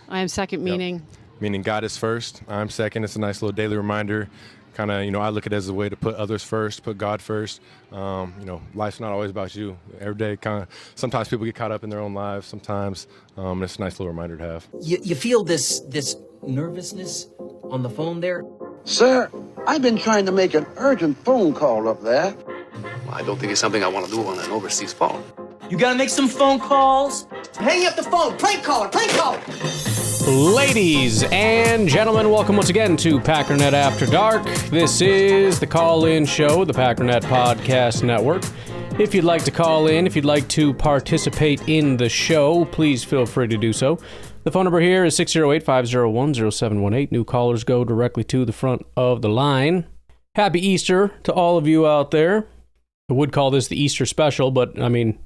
I am second, meaning? Meaning God is first. I'm second. It's a nice little daily reminder. Kind of, I look at it as a way to put others first, put God first. Life's not always about you. Every day, sometimes people get caught up in their own lives. Sometimes it's a nice little reminder to have. You feel this nervousness on the phone there? Sir, I've been trying to make an urgent phone call up there. Well, I don't think it's something I want to do on an overseas phone. You gotta make some phone calls. Hang up the phone. Prank caller. Ladies and gentlemen, welcome once again to Packernet After Dark. This is the call-in show, the Packernet Podcast Network. If you'd like to call in, if you'd like to participate in the show, please feel free to do so. The phone number here is 608-501-0718. New callers go directly to the front of the line. Happy Easter to all of you out there. I would call this the Easter special, but I mean,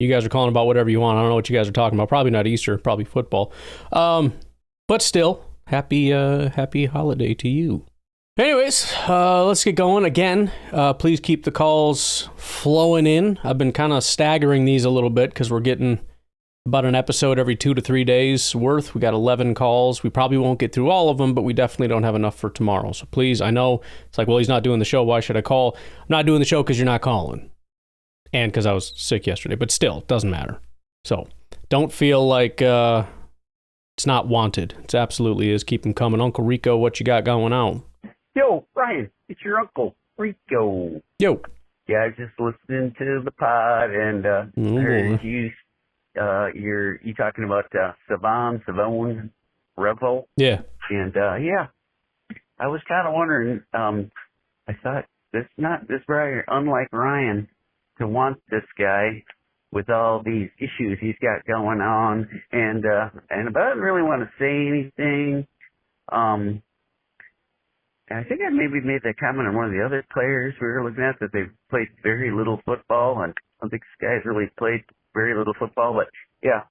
you guys are calling about whatever you want. I don't know what you guys are talking about. Probably not Easter, probably football. But still, happy holiday to you. Anyways, let's get going again. Please keep the calls flowing in. I've been kind of staggering these a little bit because we're getting about an episode every 2 to 3 days worth. We got 11 calls. We probably won't get through all of them, but we definitely don't have enough for tomorrow. So please, I know it's like, well, he's not doing the show. Why should I call? I'm not doing the show because you're not calling. And because I was sick yesterday, but still, it doesn't matter. So don't feel like it's not wanted. It absolutely is. Keep them coming. Uncle Rico, what you got going on? Yo, Brian, it's your Uncle Rico. Yo. Yeah, I was just listening to the pod, and I heard you talking about Savon Rebel. Yeah. And I was kind of wondering. I thought this Brian, unlike Ryan, to want this guy with all these issues he's got going on, and but I didn't really want to say anything. And I think I maybe made that comment on one of the other players we were looking at, that they played very little football, and I don't think this guy's really played very little football. But yeah,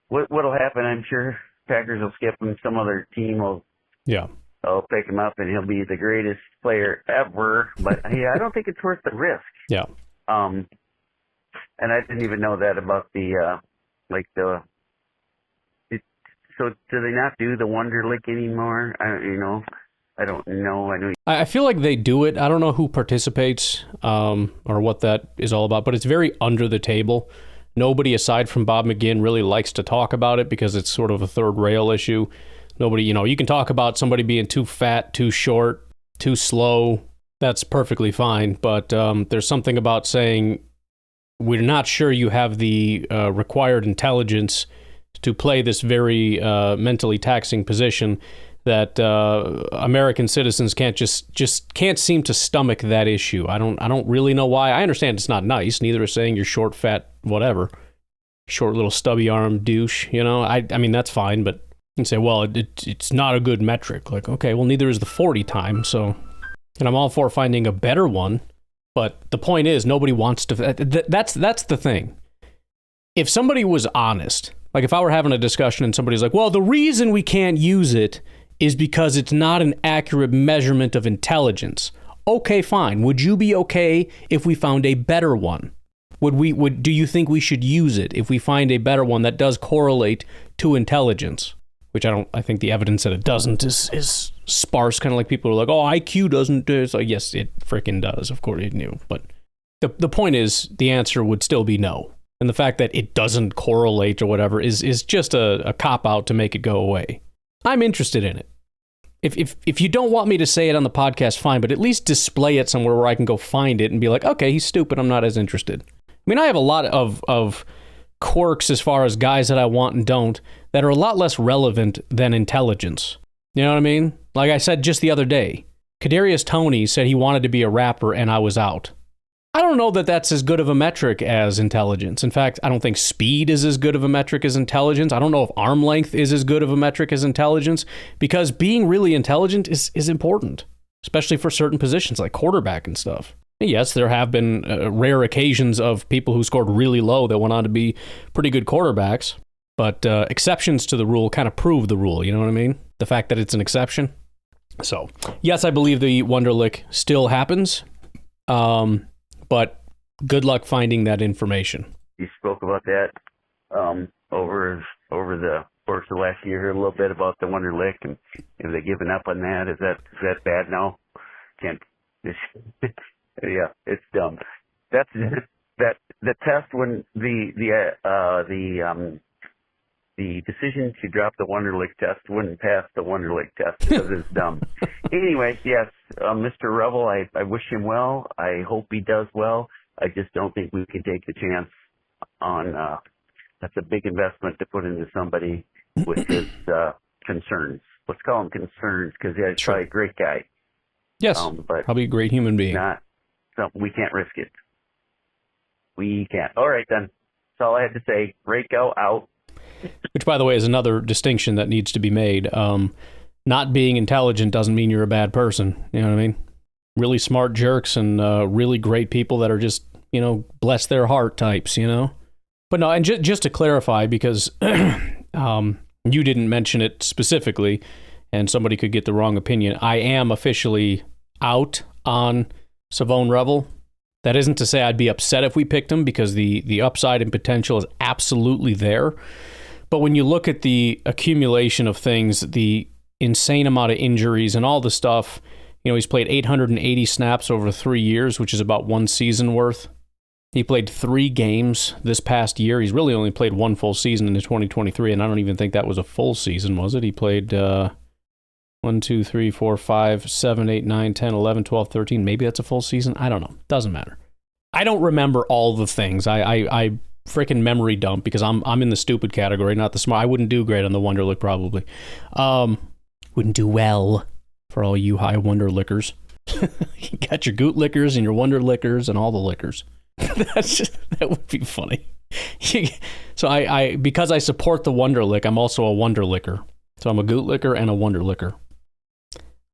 what'll happen? I'm sure Packers will skip him. Some other team will pick him up, and he'll be the greatest player ever. But yeah, I don't think it's worth the risk. Yeah. And I didn't even know that about so do they not do the Wonderlic anymore? I don't know. I feel like they do it. I don't know who participates or what that is all about, but it's very under the table. Nobody aside from Bob McGinn really likes to talk about it because it's sort of a third rail issue. Nobody, you can talk about somebody being too fat, too short, too slow. That's perfectly fine. But there's something about saying we're not sure you have the required intelligence to play this very mentally taxing position that American citizens can't just can't seem to stomach that issue. I don't really know why. I understand it's not nice. Neither is saying you're short, fat, whatever, short little stubby arm douche. I mean that's fine, but you can say, well, it's not a good metric. Like, okay, well, neither is the 40 time. So, and I'm all for finding a better one. But the point is, nobody wants to. That's the thing. If somebody was honest, like if I were having a discussion and somebody's like, well, the reason we can't use it is because it's not an accurate measurement of intelligence. Okay, fine. Would you be okay if we found a better one? Do you think we should use it if we find a better one that does correlate to intelligence? Which I think the evidence that it doesn't is sparse. Kind of like people are like, oh, IQ doesn't do it. So yes, it freaking does. Of course it knew. But the point is, the answer would still be no. And the fact that it doesn't correlate or whatever is just a cop-out to make it go away. I'm interested in it. If you don't want me to say it on the podcast, fine, but at least display it somewhere where I can go find it and be like, okay, he's stupid, I'm not as interested. I mean, I have a lot of quirks as far as guys that I want and don't that are a lot less relevant than intelligence. You know what I mean? Like I said just the other day, Kadarius Toney said he wanted to be a rapper and I was out. I don't know that that's as good of a metric as intelligence. In fact, I don't think speed is as good of a metric as intelligence. I don't know if arm length is as good of a metric as intelligence, because being really intelligent is important, especially for certain positions like quarterback and stuff. Yes, there have been rare occasions of people who scored really low that went on to be pretty good quarterbacks, but exceptions to the rule kind of prove the rule, you know what I mean? The fact that it's an exception. So, yes, I believe the Wonderlic still happens, but good luck finding that information. You spoke about that over the course of last year, heard a little bit about the Wonderlic, and have they given up on that? Is that bad now? Can't. Yeah, it's dumb. That's that the test when the decision to drop the Wonderlic test wouldn't pass the Wonderlic test because it's dumb. Anyway, yes, Mr. Rebel, I wish him well. I hope he does well. I just don't think we can take the chance on. That's a big investment to put into somebody with his concerns. Let's call him concerns because he's probably a great guy. Yes, but probably a great human being. We can't risk it. We can't. All right, then. That's all I had to say. Rako out. Which, by the way, is another distinction that needs to be made. Not being intelligent doesn't mean you're a bad person. You know what I mean? Really smart jerks and really great people that are just, bless their heart types, But no, and just to clarify, because you didn't mention it specifically, and somebody could get the wrong opinion, I am officially out on Savon Rebel. That isn't to say I'd be upset if we picked him, because the upside and potential is absolutely there. But when you look at the accumulation of things, the insane amount of injuries and all the stuff, he's played 880 snaps over 3 years, which is about one season worth. He played 3 games this past year. He's really only played 1 full season in 2023, and I don't even think that was a full season, was it? He played 1, 2, 3, 4, 5, 7, 8, 9, 10, 11, 12, 13. Maybe that's a full season. I don't know. Doesn't matter. I don't remember all the things. I freaking memory dump because I'm in the stupid category, not the smart. I wouldn't do great on the Wonderlic probably. Wouldn't do well for all you high Wonderlickers. You got your Goot Lickers and your Wonderlickers and all the lickers. That would be funny. So I because I support the Wonderlic, I'm also a Wonderlicker. So I'm a Goot Licker and a Wonderlicker.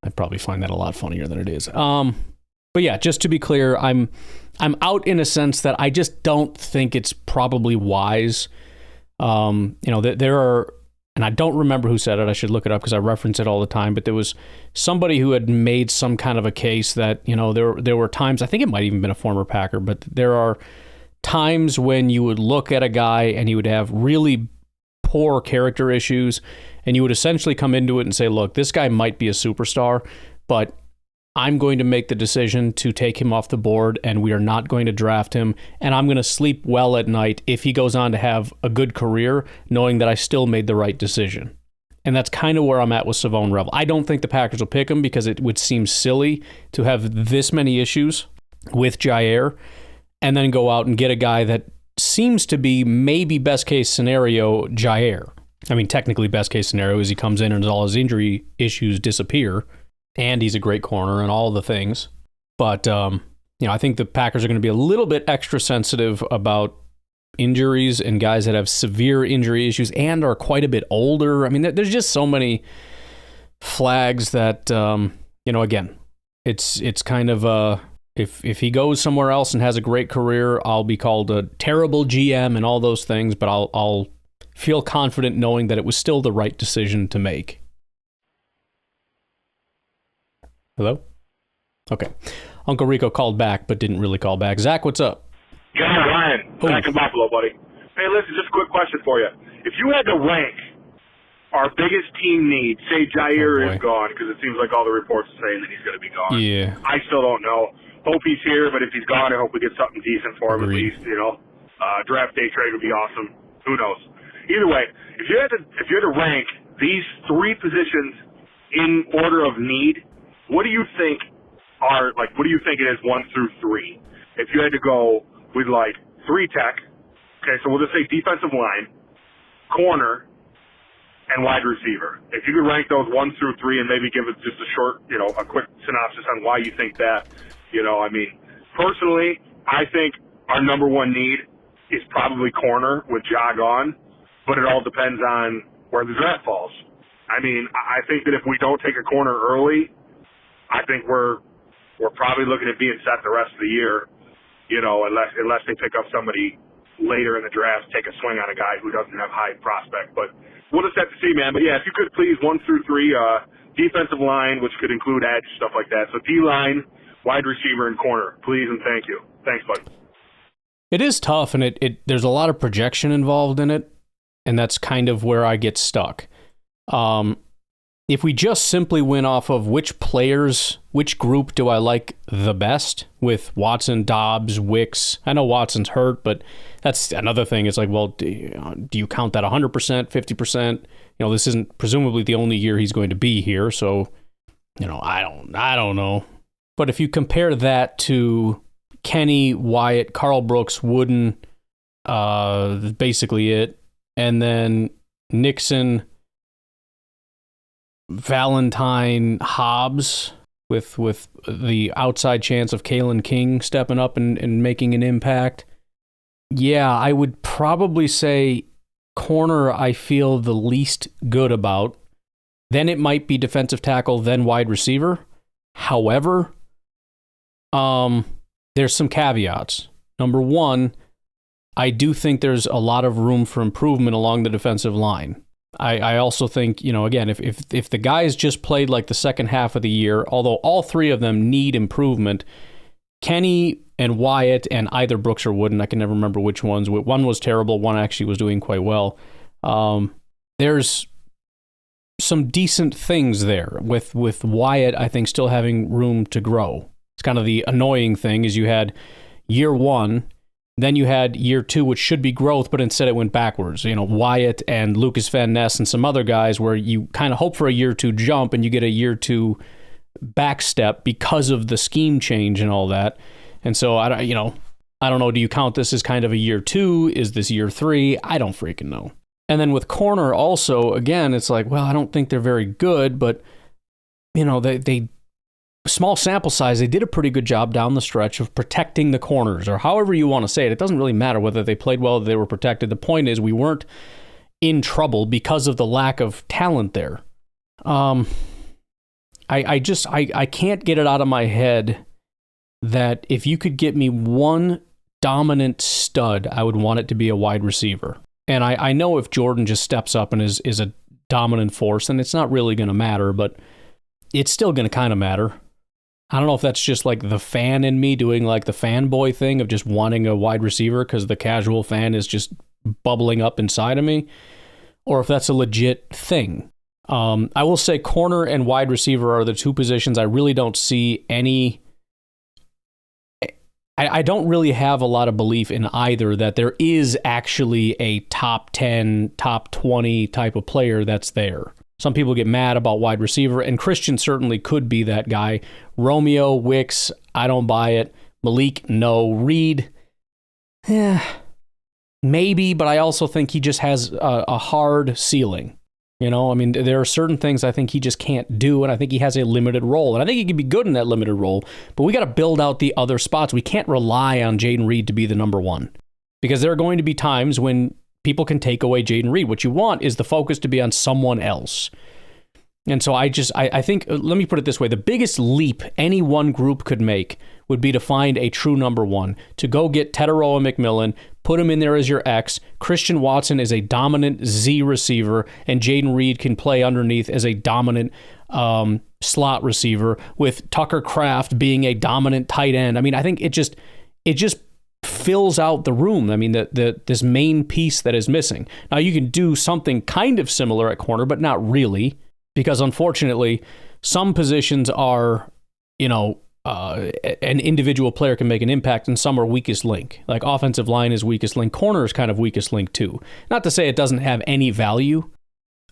I'd probably find that a lot funnier than it is. But yeah, just to be clear, I'm out in a sense that I just don't think it's probably wise. There are, and I don't remember who said it. I should look it up because I reference it all the time. But there was somebody who had made some kind of a case that there were times. I think it might even been a former Packer, but there are times when you would look at a guy and he would have really poor character issues, and you would essentially come into it and say, "Look, this guy might be a superstar, but I'm going to make the decision to take him off the board, and we are not going to draft him, and I'm going to sleep well at night if he goes on to have a good career, knowing that I still made the right decision." And that's kind of where I'm at with Savon Rebel. I don't think the Packers will pick him because it would seem silly to have this many issues with Jair and then go out and get a guy that seems to be maybe best case scenario Jair. I mean, technically best case scenario is he comes in and all his injury issues disappear, and he's a great corner and all the things. But, I think the Packers are going to be a little bit extra sensitive about injuries and guys that have severe injury issues and are quite a bit older. I mean, there's just so many flags that, again, it's kind of if he goes somewhere else and has a great career, I'll be called a terrible GM and all those things, but I'll feel confident knowing that it was still the right decision to make. Hello? Okay. Uncle Rico called back, but didn't really call back. Zach, what's up? Yeah, Ryan. Back in Buffalo, buddy. Hey, listen, just a quick question for you. If you had to rank our biggest team need, say Jair is gone, because it seems like all the reports are saying that he's going to be gone. Yeah. I still don't know. Hope he's here, but if he's gone, I hope we get something decent for him. Agreed. At least, draft day trade would be awesome. Who knows? Either way, if you had to rank these 3 positions in order of need, what do you think what do you think it is 1 through 3? If you had to go with 3 tech, okay, so we'll just say defensive line, corner, and wide receiver. If you could rank those 1 through 3 and maybe give it just a short, a quick synopsis on why you think that, personally, I think our number 1 need is probably corner with Ja gone, but it all depends on where the draft falls. I think that if we don't take a corner early, I think we're probably looking at being set the rest of the year, unless they pick up somebody later in the draft, take a swing on a guy who doesn't have high prospect. But we'll just have to see, man. But yeah, if you could please 1 through 3, defensive line, which could include edge, stuff like that. So D-line, wide receiver, and corner, please and thank you. Thanks, bud. It is tough, and it there's a lot of projection involved in it. and that's kind of where I get stuck. If we just simply went off of which group do I like the best with Watson, Dobbs, Wicks. I know Watson's hurt, but that's another thing. It's like, well, do you count that 100%, 50%? This isn't presumably the only year he's going to be here, so I don't know. But if you compare that to Kenny, Wyatt, Carl Brooks, Wooden, basically it, and then Nixon, Valentine, Hobbs, with the outside chance of Kalen King stepping up and making an impact. Yeah, I would probably say corner I feel the least good about. Then it might be defensive tackle, then wide receiver. However, there's some caveats. Number one, I do think there's a lot of room for improvement along the defensive line. I also think, again, if the guys just played like the second half of the year, although all three of them need improvement, Kenny and Wyatt and either Brooks or Wooden, I can never remember which ones. One was terrible, one actually was doing quite well. There's some decent things there with Wyatt, I think, still having room to grow. It's kind of the annoying thing is you had year one, then you had year two, which should be growth, but instead it went backwards. Wyatt and Lucas Van Ness and some other guys where you kind of hope for a year two jump and you get a year two backstep because of the scheme change and all that. And so, I don't know, do you count this as kind of a year two? Is this year three? I don't freaking know. And then with corner also, again, it's like, well, I don't think they're very good, but, they small sample size, they did a pretty good job down the stretch of protecting the corners, or however you want to say it. It doesn't really matter whether they played well or they were protected. The point is we weren't in trouble because of the lack of talent there. I can't get it out of my head that if you could get me one dominant stud, I would want it to be a wide receiver. And I know if Jordan just steps up and is a dominant force, then it's not really going to matter, but it's still going to kind of matter. I don't know if that's just like the fan in me doing like the fanboy thing of just wanting a wide receiver because the casual fan is just bubbling up inside of me, or if that's a legit thing. I will say corner and wide receiver are the two positions I really don't see any... I don't really have a lot of belief in either that there is actually a top 10, top 20 type of player that's there. Some people get mad about wide receiver, and Christian certainly could be that guy. Romeo, Wicks, I don't buy it. Malik, no. Reed, maybe, but I also think he just has a hard ceiling. There are certain things I think he just can't do, and I think he has a limited role. And I think he can be good in that limited role, but we got to build out the other spots. We can't rely on Jaden Reed to be the number one, because there are going to be times when people can take away Jaden Reed. What you want is the focus to be on someone else. And so I think, let me put it this way, the biggest leap any one group could make would be to find a true number one, to go get Teteroa McMillan, put him in there as your X. Christian Watson is a dominant Z receiver, and Jaden Reed can play underneath as a dominant slot receiver, with Tucker Kraft being a dominant tight end. I think it just fills out the room. This main piece that is missing. Now, you can do something kind of similar at corner, but not really, because unfortunately, some positions are, an individual player can make an impact, and some are weakest link. Like offensive line is weakest link. Corner is kind of weakest link too. Not to say it doesn't have any value,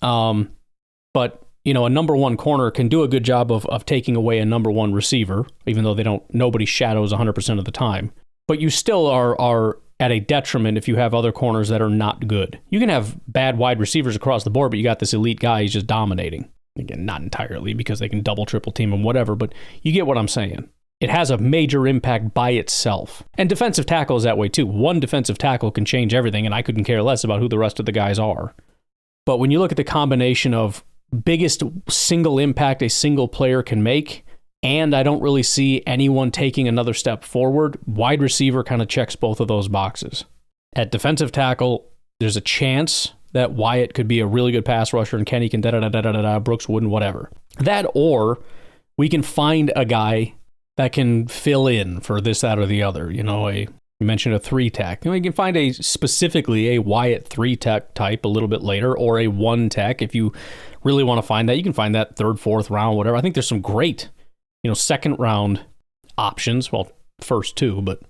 but a number one corner can do a good job of taking away a number one receiver, even though nobody shadows 100% of the time. But you still are at a detriment if you have other corners that are not good. You can have bad wide receivers across the board, but you got this elite guy, he's just dominating. Again, not entirely, because they can double, triple team him, whatever, but you get what I'm saying. It has a major impact by itself. And defensive tackle is that way too. One defensive tackle can change everything, and I couldn't care less about who the rest of the guys are. But when you look at the combination of biggest single impact a single player can make, and I don't really see anyone taking another step forward, wide receiver kind of checks both of those boxes. At defensive tackle, there's a chance that Wyatt could be a really good pass rusher and Kenny can Brooks wouldn't, whatever. That, or we can find a guy that can fill in for this, that, or the other. You mentioned a 3-tech. You can find specifically a Wyatt 3-tech type a little bit later, or a 1-tech if you really want to find that. You can find that 3rd, 4th round, whatever. I think there's some great, second round options. Well, first 2, but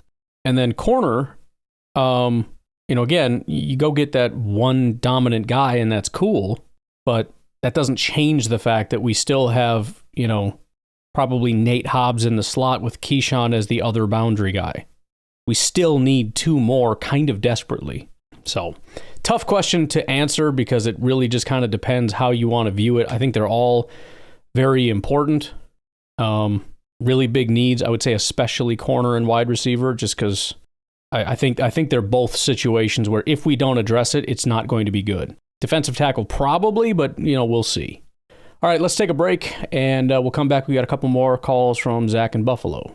and then corner. Again, you go get that one dominant guy, and that's cool, but that doesn't change the fact that we still have, probably Nate Hobbs in the slot with Keyshawn as the other boundary guy. We still need 2 more kind of desperately. So, tough question to answer because it really just kind of depends how you want to view it. I think they're all very important. Really big needs, I would say, especially corner and wide receiver, just because I think they're both situations where if we don't address it, it's not going to be good. Defensive tackle probably, but we'll see. All right, let's take a break, and we'll come back. We got a couple more calls from Zach in Buffalo.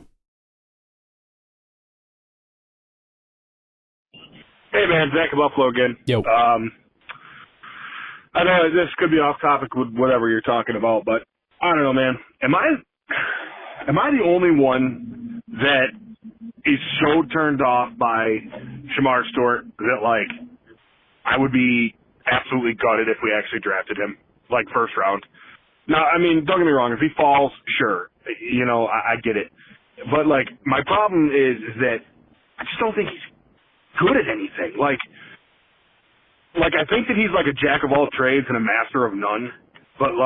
Hey, man, Zach in Buffalo again. Yo. I know this could be off topic with whatever you're talking about, but I don't know, man. Am I the only one that is so turned off by Shamar Stewart that, I would be absolutely gutted if we actually drafted him, first round? Now, I mean, don't get me wrong. If he falls, sure. I get it. But, my problem is that I just don't think he's good at anything. I think that he's a jack of all trades and a master of none. But,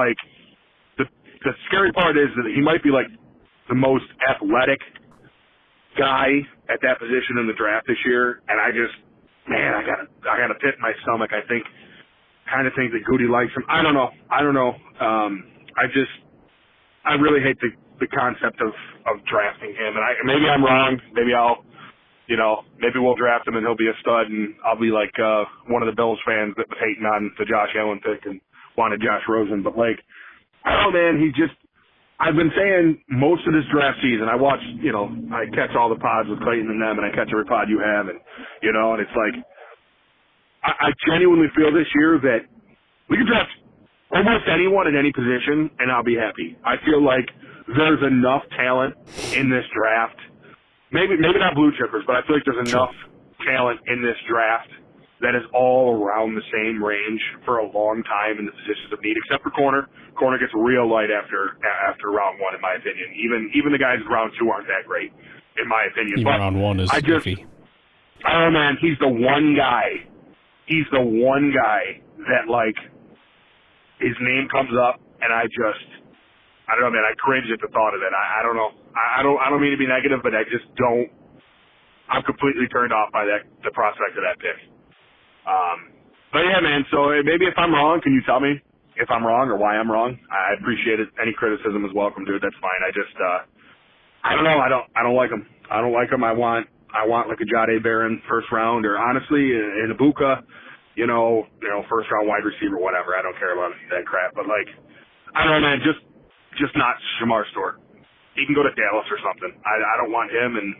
the scary part is that he might be, the most athletic guy at that position in the draft this year. And I got a pit in my stomach. I kind of think that Goody likes him. I don't know. I really hate the concept of drafting him. And maybe I'm wrong. Maybe maybe we'll draft him and he'll be a stud, and I'll be like one of the Bills fans that was hating on the Josh Allen pick and wanted Josh Rosen. But I don't know, man. I've been saying most of this draft season, I watch, I catch all the pods with Clayton and them, and I catch every pod you have, and and it's I genuinely feel this year that we can draft almost anyone at any position, and I'll be happy. I feel like there's enough talent in this draft. Maybe not blue chippers, but I feel like there's enough talent in this draft that is all around the same range for a long time in the positions of need, except for corner. Corner gets real light after round 1, in my opinion. Even the guys in round 2 aren't that great, in my opinion. Even round 1 is iffy. Oh, man, he's the one guy. He's the one guy that, his name comes up, and I don't know, man. I cringe at the thought of it. I don't know. I don't mean to be negative, but I just don't. I'm completely turned off by the prospect of that pick. But yeah, man. So maybe if I'm wrong, can you tell me if I'm wrong or why I'm wrong? I appreciate it. Any criticism is welcome, dude. That's fine. I don't know. I don't like him. I don't like him. I want like a Jade Barron first round, or honestly, in Ibuka, first round wide receiver, whatever. I don't care about that crap. But I don't know, man. Just not Shamar Stewart. He can go to Dallas or something. I don't want him, and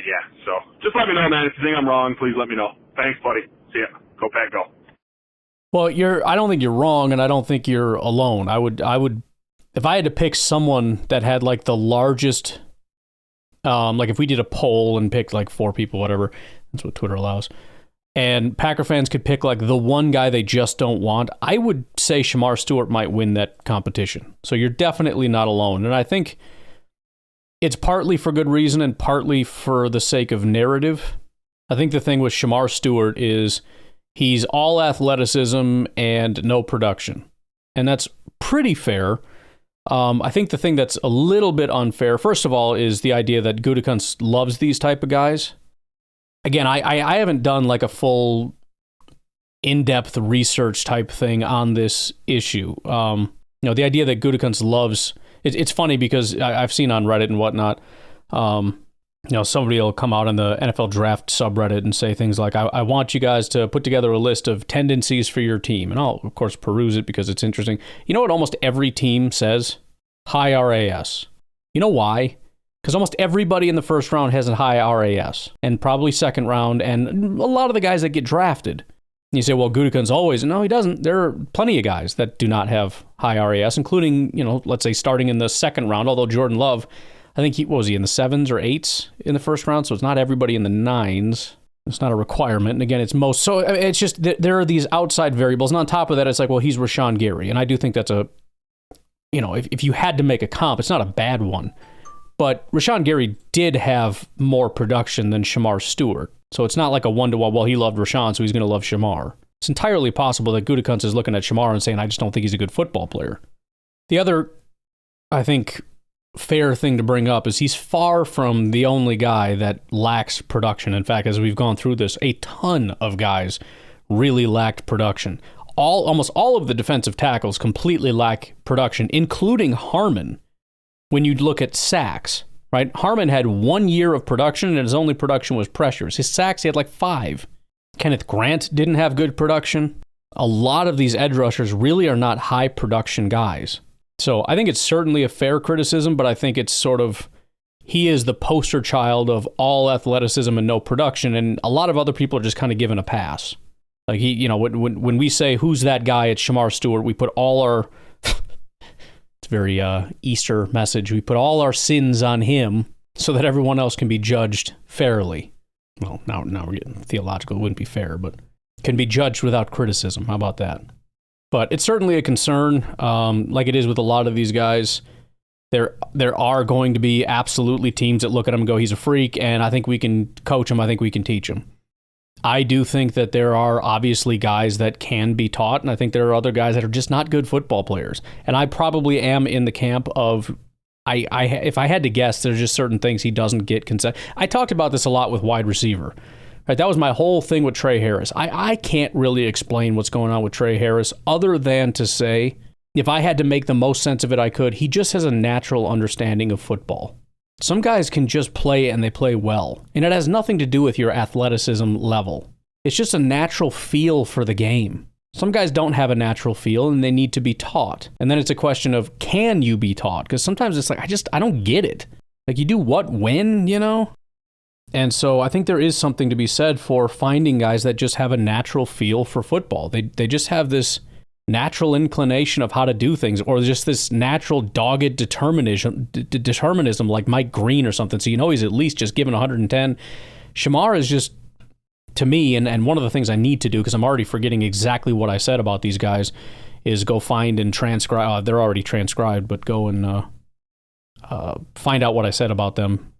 yeah. So just let me know, man. If you think I'm wrong, please let me know. Thanks, buddy. See ya. Go Pack, go. Well, I don't think you're wrong, and I don't think you're alone. I would, if I had to pick someone that had the largest, if we did a poll and picked 4 people, whatever, that's what Twitter allows, and Packer fans could pick the one guy they just don't want, I would say Shamar Stewart might win that competition. So you're definitely not alone. And I think it's partly for good reason and partly for the sake of narrative. I think the thing with Shamar Stewart is he's all athleticism and no production. And that's pretty fair. I think the thing that's a little bit unfair, first of all, is the idea that Gutekunst loves these type of guys. Again, I haven't done a full in-depth research type thing on this issue. The idea that Gutekunst loves, it's funny because I've seen on Reddit and whatnot, somebody will come out on the NFL draft subreddit and say things like, I want you guys to put together a list of tendencies for your team. And I'll, of course, peruse it because it's interesting. You know what almost every team says? High RAS. You know why? Because almost everybody in the first round has a high RAS, and probably second round, and a lot of the guys that get drafted. And you say, well, Gutekunst always. No, he doesn't. There are plenty of guys that do not have high RAS, including, let's say starting in the second round, although Jordan Love, I think what was he, in the 7s or 8s in the first round? So it's not everybody in the 9s. It's not a requirement. And again, it's most. So it's just, there are these outside variables. And on top of that, it's like, well, he's Rashawn Gary. And I do think that's if you had to make a comp, it's not a bad one. But Rashawn Gary did have more production than Shamar Stewart. So it's not like a one-to-one, well, he loved Rashawn, so he's going to love Shamar. It's entirely possible that Gutekunst is looking at Shamar and saying, I just don't think he's a good football player. The other, I think, fair thing to bring up is he's far from the only guy that lacks production. In fact, as we've gone through this, a ton of guys really lacked production. Almost all of the defensive tackles completely lack production, including Harmon. When you look at sacks, right? Harmon had 1 year of production, and his only production was pressures. His sacks, he had like 5. Kenneth Grant didn't have good production. A lot of these edge rushers really are not high production guys. So I think it's certainly a fair criticism, but I think it's sort of, he is the poster child of all athleticism and no production, and a lot of other people are just kind of given a pass. Like when we say, who's that guy at Shamar Stewart, we put all our, it's a very Easter message, we put all our sins on him so that everyone else can be judged fairly. Well, now we're getting theological, it wouldn't be fair, but can be judged without criticism. How about that? But it's certainly a concern, like it is with a lot of these guys. There are going to be absolutely teams that look at him and go, he's a freak, and I think we can coach him, I think we can teach him. I do think that there are obviously guys that can be taught, and I think there are other guys that are just not good football players. And I probably am in the camp of, if I had to guess, there's just certain things he doesn't get consent. I talked about this a lot with wide receiver. Right, that was my whole thing with Trey Harris. I can't really explain what's going on with Trey Harris other than to say, if I had to make the most sense of it I could, he just has a natural understanding of football. Some guys can just play and they play well, and it has nothing to do with your athleticism level. It's just a natural feel for the game. Some guys don't have a natural feel and they need to be taught. And then it's a question of, can you be taught? Because sometimes it's like, I don't get it. Like, you do what, when, And so I think there is something to be said for finding guys that just have a natural feel for football. They just have this natural inclination of how to do things, or just this natural dogged determinism like Mike Green or something. So he's at least just given 110. Shamar is just, to me, and one of the things I need to do, because I'm already forgetting exactly what I said about these guys, is go find and transcribe. They're already transcribed, but go and find out what I said about them,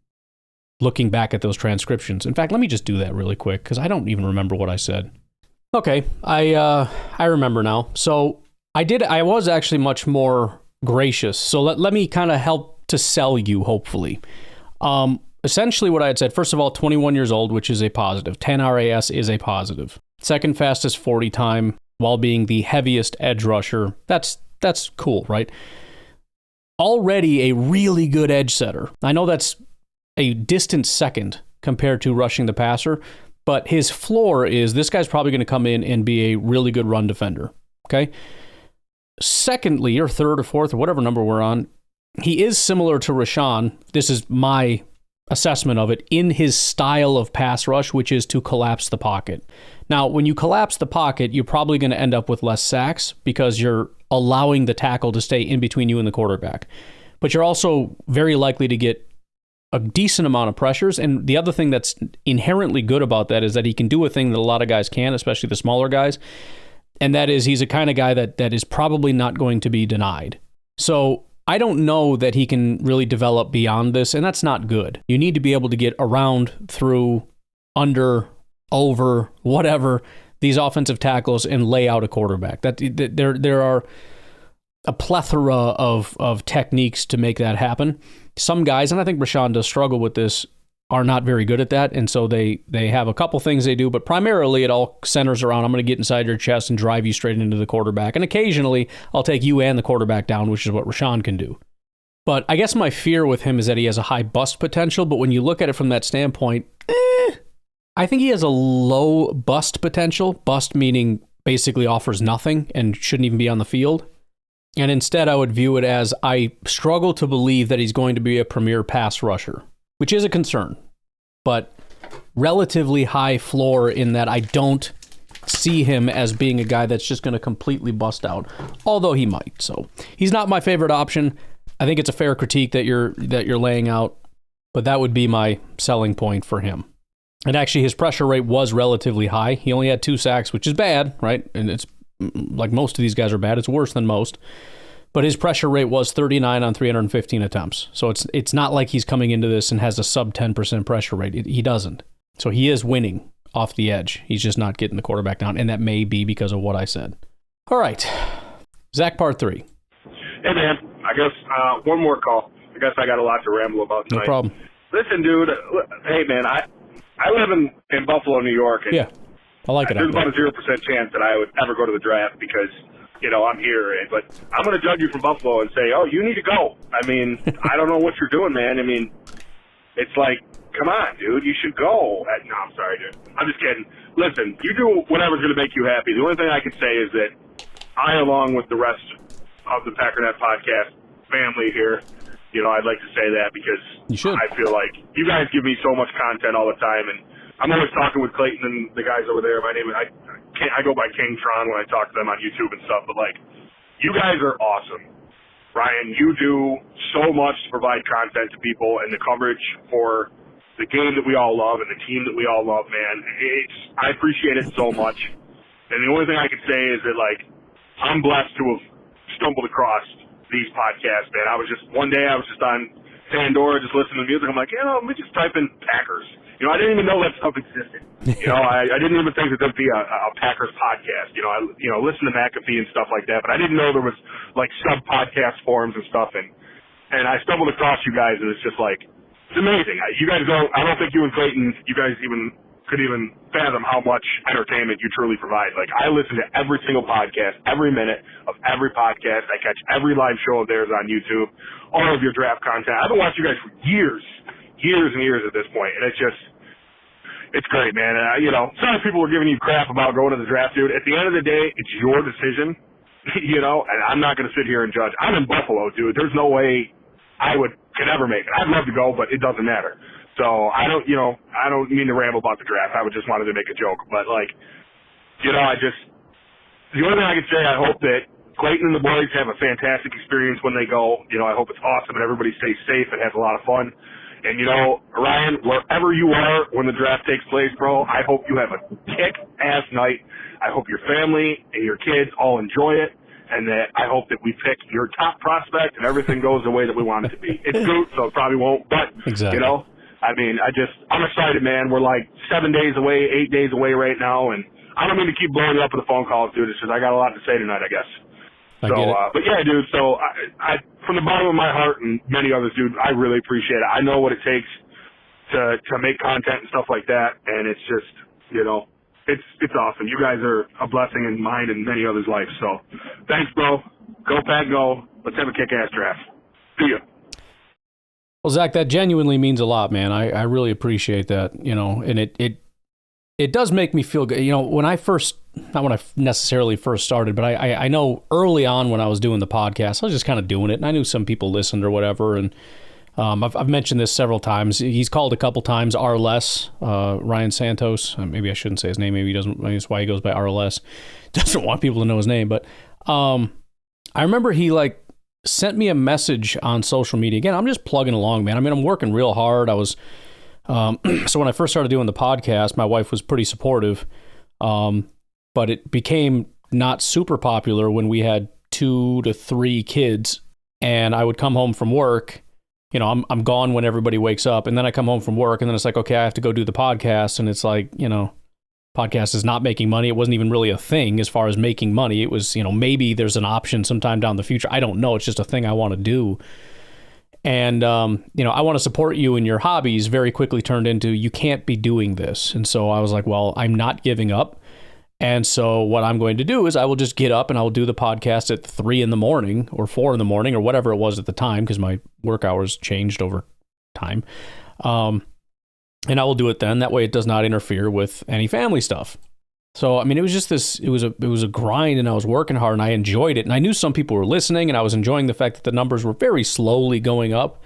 looking back at those transcriptions. In fact, let me just do that really quick, because I don't even remember what I said. Okay, I remember now. So I was actually much more gracious. So let me kind of help to sell you, hopefully. Essentially what I had said, first of all, 21 years old, which is a positive. 10 RAS is a positive. Second fastest 40 time, while being the heaviest edge rusher. That's cool, right? Already a really good edge setter. I know that's a distant second compared to rushing the passer, but his floor is, this guy's probably going to come in and be a really good run defender, okay? Secondly, or third or fourth, or whatever number we're on, he is similar to Rashawn. This is my assessment of it, in his style of pass rush, which is to collapse the pocket. Now, when you collapse the pocket, you're probably going to end up with less sacks because you're allowing the tackle to stay in between you and the quarterback. But you're also very likely to get a decent amount of pressures. And the other thing that's inherently good about that is that he can do a thing that a lot of guys can, especially the smaller guys. And that is, he's a kind of guy that is probably not going to be denied. So I don't know that he can really develop beyond this, and that's not good. You need to be able to get around, through, under, over, whatever, these offensive tackles and lay out a quarterback. There are a plethora of techniques to make that happen. Some guys, and I think Rashawn does struggle with this, are not very good at that, and so they have a couple things they do, but primarily it all centers around, I'm going to get inside your chest and drive you straight into the quarterback, and occasionally I'll take you and the quarterback down, which is what Rashawn can do. But I guess my fear with him is that he has a high bust potential, but when you look at it from that standpoint, I think he has a low bust potential, bust meaning basically offers nothing and shouldn't even be on the field. And instead, I would view it as, I struggle to believe that he's going to be a premier pass rusher, which is a concern, but relatively high floor in that I don't see him as being a guy that's just going to completely bust out, although he might. So he's not my favorite option. I think it's a fair critique that you're laying out, but that would be my selling point for him. And actually, his pressure rate was relatively high. He only had 2 sacks, which is bad, right? And it's like most of these guys are bad. It's worse than most. But his pressure rate was 39 on 315 attempts. So it's not like he's coming into this and has a sub 10% pressure rate. He doesn't. So he is winning off the edge. He's just not getting the quarterback down, and that may be because of what I said. All right. Zach, part 3. Hey, man. I guess one more call. I guess I got a lot to ramble about tonight. No problem. Listen, dude. Hey, man, I live in Buffalo, New York. And yeah, I like it. There's about a 0% chance that I would ever go to the draft because, I'm here. But I'm going to judge you from Buffalo and say, oh, you need to go. I mean, I don't know what you're doing, man. I mean, it's like, come on, dude, you should go. No, I'm sorry, dude. I'm just kidding. Listen, you do whatever's going to make you happy. The only thing I can say is that I, along with the rest of the Packernet podcast family here, I'd like to say that because I feel like you guys give me so much content all the time, and I'm always talking with Clayton and the guys over there. My name is I go by King Tron when I talk to them on YouTube and stuff, but like, you guys are awesome. Ryan, you do so much to provide content to people and the coverage for the game that we all love and the team that we all love, man. I appreciate it so much. And the only thing I can say is that, like, I'm blessed to have stumbled across these podcasts, man. One day I was just on Pandora just listening to music. I'm like, let me just type in Packers. I didn't even know that stuff existed. I didn't even think that there'd be a Packers podcast. I listen to McAfee and stuff like that, but I didn't know there was like sub-podcast forums and stuff. And I stumbled across you guys, and it's just like, it's amazing. You guys I don't think you and Clayton, you guys could even fathom how much entertainment you truly provide. Like, I listen to every single podcast, every minute of every podcast. I catch every live show of theirs on YouTube, all of your draft content. I've been watching you guys for years and years at this point, and it's great, man. Some people were giving you crap about going to the draft, dude. At the end of the day, it's your decision, and I'm not going to sit here and judge. I'm in Buffalo, dude. There's no way I could ever make it. I'd love to go, but it doesn't matter. So I don't mean to ramble about the draft. I just wanted to make a joke, but like, the only thing I can say, I hope that Clayton and the boys have a fantastic experience when they go. I hope it's awesome and everybody stays safe and has a lot of fun. And Ryan, wherever you are when the draft takes place, bro, I hope you have a kick-ass night. I hope your family and your kids all enjoy it. And that I hope that we pick your top prospect and everything goes the way that we want it to be. It's good, so it probably won't, but, exactly. I'm excited, man. We're like 7 days away, 8 days away right now, and I don't mean to keep blowing you up with the phone calls, dude. It's just I got a lot to say tonight, I guess. I get it. But yeah, dude, so I from the bottom of my heart and many others, dude, I really appreciate it. I know what it takes to make content and stuff like that, and it's just, it's awesome. You guys are a blessing in mine and many others' life. So thanks, bro. Go Pack, go. Let's have a kick-ass draft. See ya. Well, Zach, that genuinely means a lot, man. I really appreciate that, and it does make me feel good. When I not when I necessarily first started, but I know early on when I was doing the podcast, I was just kind of doing it, and I knew some people listened or whatever, and I've mentioned this several times. He's called a couple times RLS, Ryan Santos. Maybe I shouldn't say his name. Maybe he doesn't. Maybe that's why he goes by RLS. Doesn't want people to know his name. But I remember he sent me a message on social media. Again, I'm just plugging along, man. I'm working real hard. I was so when I first started doing the podcast, my wife was pretty supportive, but it became not super popular when we had 2 to 3 kids, and I would come home from work. I'm gone when everybody wakes up, and then I come home from work, and then it's like, okay, I have to go do the podcast, and it's like, podcast is not making money. It wasn't even really a thing as far as making money. It was, maybe there's an option sometime down the future. I don't know. It's just a thing I want to do. And, I want to support you in your hobbies very quickly turned into, you can't be doing this. And so I was like, well, I'm not giving up. And so what I'm going to do is I will just get up and I will do the podcast at 3 a.m. or 4 a.m. or whatever it was at the time, because my work hours changed over time. And I will do it then. That way it does not interfere with any family stuff. So, it was just it was a grind, and I was working hard, and I enjoyed it. And I knew some people were listening, and I was enjoying the fact that the numbers were very slowly going up.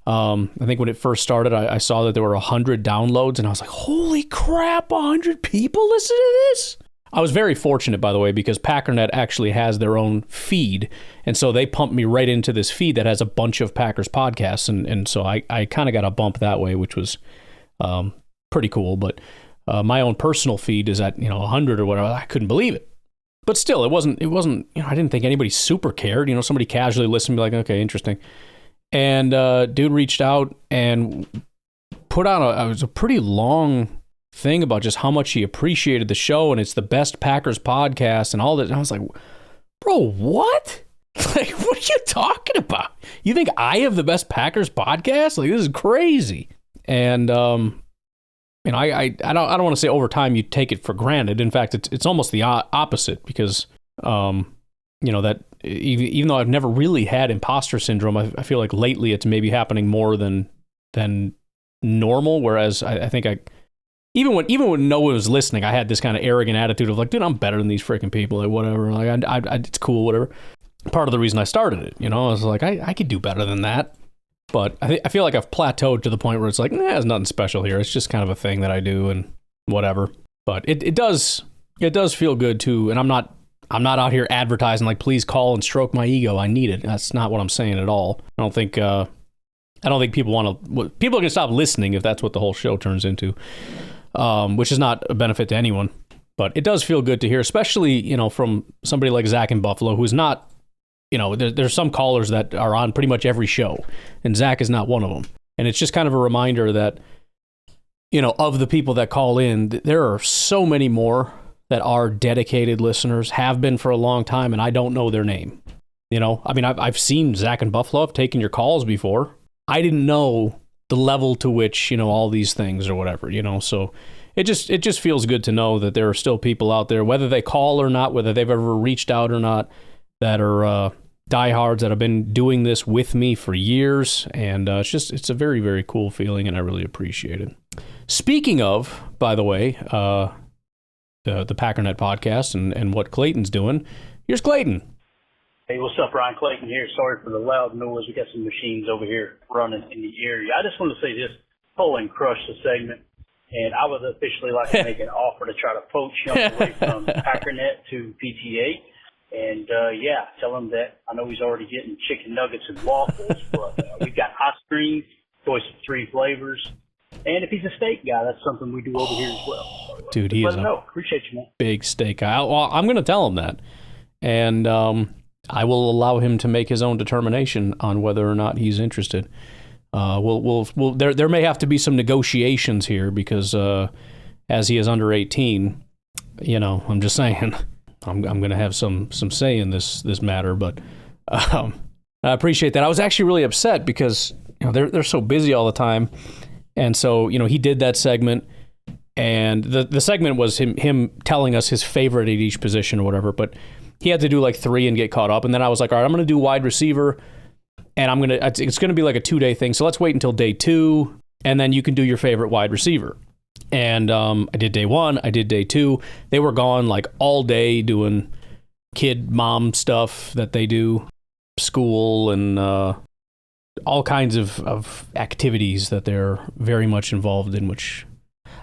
I think when it first started, I saw that there were 100 downloads, and I was like, holy crap, 100 people listen to this? I was very fortunate, by the way, because Packernet actually has their own feed. And so they pumped me right into this feed that has a bunch of Packers podcasts. And so I kind of got a bump that way, which was pretty cool. But my own personal feed is at, 100 or whatever. I couldn't believe it. But still, it wasn't, I didn't think anybody super cared. Somebody casually listened and be like, okay, interesting. And dude reached out and put out it was a pretty long thing about just how much he appreciated the show, and it's the best Packers podcast and all that. And I was like, bro, what? Like, what are you talking about? You think I have the best Packers podcast? Like, this is crazy. And I don't want to say over time you take it for granted. In fact, it's almost the opposite, because that even though I've never really had imposter syndrome, I feel like lately it's maybe happening more than normal. Whereas I think even when no one was listening, I had this kind of arrogant attitude of like, dude, I'm better than these freaking people, like whatever, like it's cool, whatever. Part of the reason I started it, I was like, I could do better than that. But I feel like I've plateaued to the point where it's like, there's nothing special here. It's just kind of a thing that I do and whatever. But it does feel good too. And I'm not out here advertising like, please call and stroke my ego. I need it. That's not what I'm saying at all. I don't think people are going to stop listening if that's what the whole show turns into, which is not a benefit to anyone. But it does feel good to hear, especially, from somebody like Zach in Buffalo, who's not, there's some callers that are on pretty much every show, and Zach is not one of them. And it's just kind of a reminder that, of the people that call in, there are so many more that are dedicated listeners, have been for a long time, and I don't know their name. I've seen Zach in Buffalo, I've taken your calls before. I didn't know the level to which, all thie's things or whatever, so it just feels good to know that there are still people out there, whether they call or not, whether they've ever reached out or not, that are diehards that have been doing this with me for years. And it's a very, very cool feeling, and I really appreciate it. Speaking of, by the way, the Packernet podcast and what Clayton's doing, here's Clayton. Hey, what's up, Ryan? Clayton here. Sorry for the loud noise. We got some machines over here running in the area. I just want to say this: Poland crushed the segment, and I would officially like to make an offer to try to poach Young away from Packernet to PTA. And, tell him that I know he's already getting chicken nuggets and waffles, but we've got ice cream, choice of 3 flavors. And if he's a steak guy, that's something we do over here as well. So, dude, he is appreciate you, man. Big steak guy. Well, I'm going to tell him that. And I will allow him to make his own determination on whether or not he's interested. There may have to be some negotiations here because as he is under 18, I'm just saying, I'm going to have some say in this matter. But I appreciate that. I was actually really upset because they're so busy all the time, and so he did that segment, and the segment was him telling us his favorite at each position or whatever. But he had to do like 3 and get caught up, and then I was like, all right, I'm going to do wide receiver. And it's going to be like a 2-day thing. So let's wait until day 2, and then you can do your favorite wide receiver. And I did day 1, I did day 2. They were gone like all day doing kid mom stuff that they do, school and all kinds of activities that they're very much involved in, which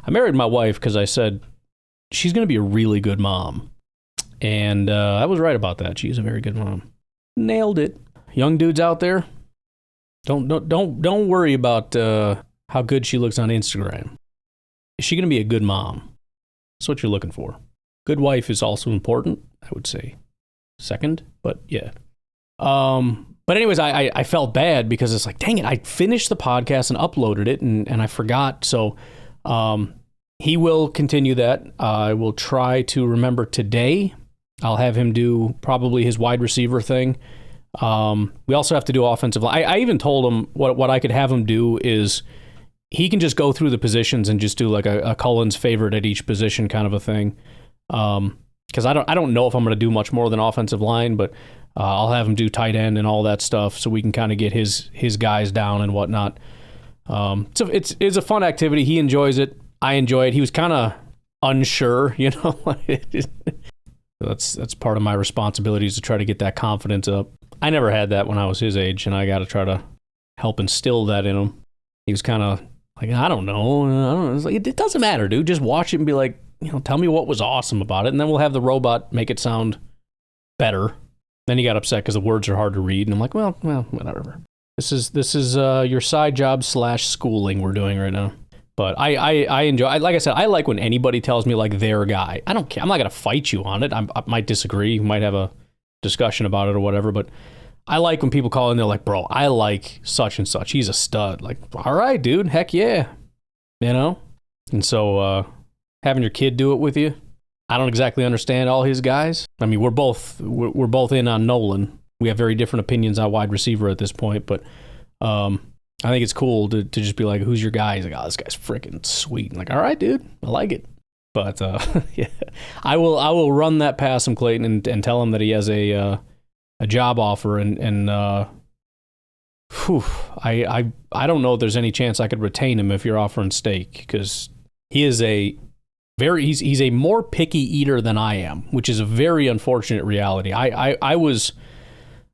I married my wife because I said she's going to be a really good mom. And I was right about that. She's a very good mom. Nailed it. Young dudes out there, don't worry about how good she looks on Instagram. Is she going to be a good mom? That's what you're looking for. Good wife is also important, I would say. Second, but yeah. But anyways, I felt bad because it's like, dang it, I finished the podcast and uploaded it and I forgot. So he will continue that. I will try to remember today. I'll have him do probably his wide receiver thing. We also have to do offensive line. I even told him what I could have him do is he can just go through the positions and just do like a Cullen's favorite at each position kind of a thing. Because I don't know if I'm going to do much more than offensive line, but I'll have him do tight end and all that stuff so we can kind of get his guys down and whatnot. So it's a fun activity. He enjoys it. I enjoy it. He was kind of unsure, That's part of my responsibility is to try to get that confidence up. I never had that when I was his age, and I got to try to help instill that in him. He was kind of like, I don't know. It's like, it doesn't matter, dude. Just watch it and be like, tell me what was awesome about it, and then we'll have the robot make it sound better. Then he got upset because the words are hard to read, and I'm like, well, whatever. This is your side job / schooling we're doing right now. But I enjoy, like I said, I like when anybody tells me like their guy. I don't care. I'm not going to fight you on it. I might disagree. Might have a discussion about it or whatever. But I like when people call in, they're like, bro, I like such and such. He's a stud. Like, all right, dude. Heck yeah. And so having your kid do it with you, I don't exactly understand all his guys. I mean, we're both in on Nolan. We have very different opinions on wide receiver at this point. But I think it's cool to just be like, who's your guy? He's like, oh, this guy's freaking sweet. I'm like, all right, dude, I like it. But yeah, I will run that past him, Clayton, and tell him that he has a job offer, and I don't know if there's any chance I could retain him if you're offering steak, because he is he's a more picky eater than I am, which is a very unfortunate reality. I was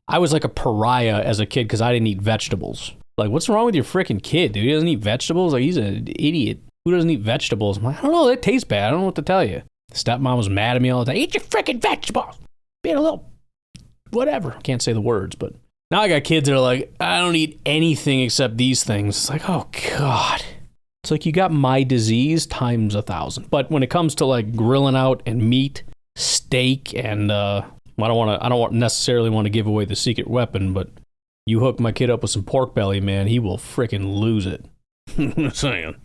like a pariah as a kid because I didn't eat vegetables. Like, what's wrong with your freaking kid, dude? He doesn't eat vegetables? Like, he's an idiot. Who doesn't eat vegetables? I'm like, I don't know, that tastes bad. I don't know what to tell you. Stepmom was mad at me all the time. Eat your freaking vegetables. Being a little whatever. I can't say the words, but now I got kids that are like, I don't eat anything except these things. It's like, oh, God. It's like you got my disease times 1,000. But when it comes to, like, grilling out and meat, steak, and I don't necessarily want to give away the secret weapon, but you hook my kid up with some pork belly, man, he will frickin' lose it. I'm saying.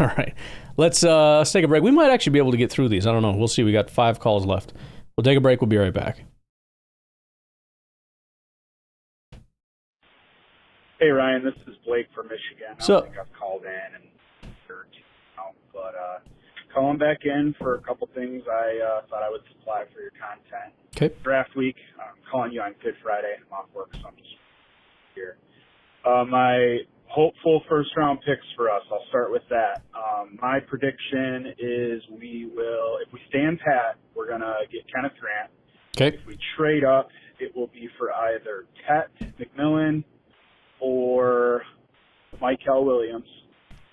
All right. Let's take a break. We might actually be able to get through these. I don't know. We'll see. We got 5 calls left. We'll take a break. We'll be right back. Hey, Ryan. This is Blake from Michigan. I don't think I've called in but calling back in for a couple things I thought I would supply for your content. Okay. Draft week. I'm calling you on Good Friday. I'm off work, so I'm just here. My hopeful first-round picks for us, I'll start with that. My prediction is if we stand pat, we're going to get Kenneth Grant. Okay. If we trade up, it will be for either Tet, McMillan, or Michael Williams.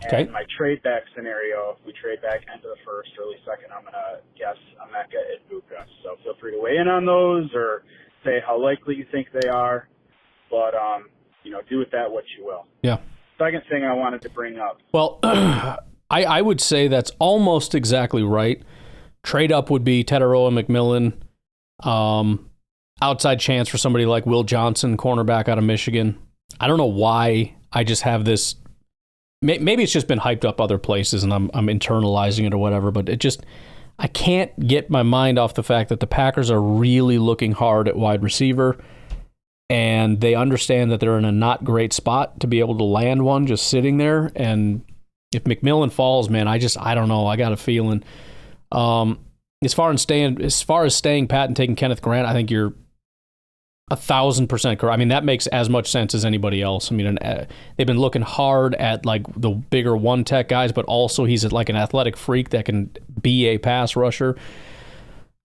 Okay. And my trade back scenario, if we trade back end of the first, early second, I'm going to guess Emeka Ibuka. So feel free to weigh in on those or say how likely you think they are. But, do with that what you will. Yeah. Second thing I wanted to bring up. Well, I would say that's almost exactly right. Trade up would be Tetaroa, McMillan. Outside chance for somebody like Will Johnson, cornerback out of Michigan. I don't know why I just have this. Maybe it's just been hyped up other places and I'm internalizing it or whatever, but I can't get my mind off the fact that the Packers are really looking hard at wide receiver. And they understand that they're in a not great spot to be able to land one just sitting there. And if McMillan falls, man, I don't know. I got a feeling. As far as staying pat and taking Kenneth Grant, I think you're 1,000% correct. I mean, that makes as much sense as anybody else. I mean, they've been looking hard at like the bigger one tech guys, but also he's like an athletic freak that can be a pass rusher.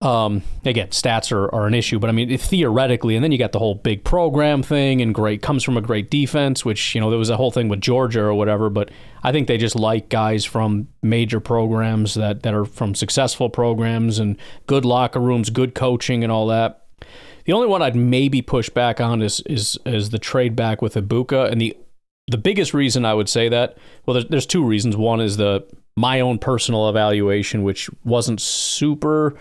Again, stats are an issue, but I mean, theoretically, and then you got the whole big program thing and comes from a great defense, which, there was a whole thing with Georgia or whatever, but I think they just like guys from major programs that are from successful programs and good locker rooms, good coaching and all that. The only one I'd maybe push back on is the trade back with Ibuka, and the biggest reason I would say that, well, there's 2 reasons. One is my own personal evaluation, which wasn't super